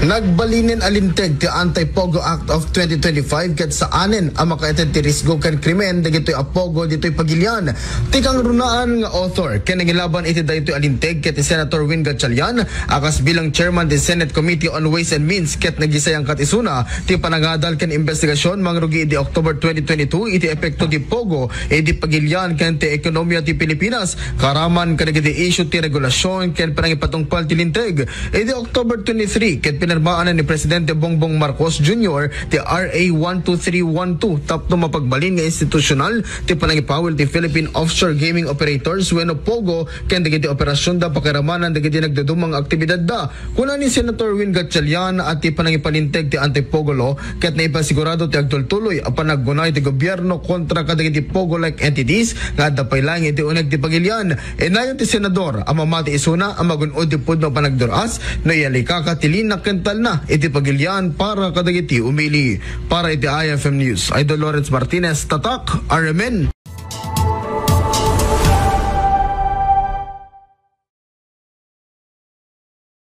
Nagbalinin alinteg ti Anti-Pogo Act of 2025 ket saanen ang makaited ti risgo kan krimen dagitoy apogo ditoy pagilyan. Tikang runaan nga author ken nagilaban iti daytoy alinteg ket Senator Win Gatchalian akas bilang chairman ti Senate Committee on Ways and Means ket nagisayang katisuna ti panagadal ken investigasyon mangrugi di October 2022 iti epekto ti pogo iti pagilyan ken ti ekonomiya ti Pilipinas karaman kadagiti issue ti regulasyon ken panangipatungpal ti linteg iti October 23 ket pinirmaan ni Presidente Bongbong Marcos Jr. ti RA 12312 tapno mapagbalin nga institusyonal ti panangipawil ti Philippine Offshore Gaming Operators wenno POGO ken dagiti operasyon da pakiramanan dagiti nagdudumang aktibidad da kuna ni Senator Win Gatchalian at ti panangipalinteg ti Anti-Pogo Law ket naipasigurado ti agtultuloy a panaggunay ti gobyerno kontra kadagiti Pogo-like entities nga dapay lang iti uneg ti pagilyan. Enayon ti senador ang mamati isuna ang magunod ti pudno panagduras no iyalika katilin na kental na iti pagilyan para kadagiti umili. Para iti IFM News, Idol Lawrence Martinez, Tatak, RMN.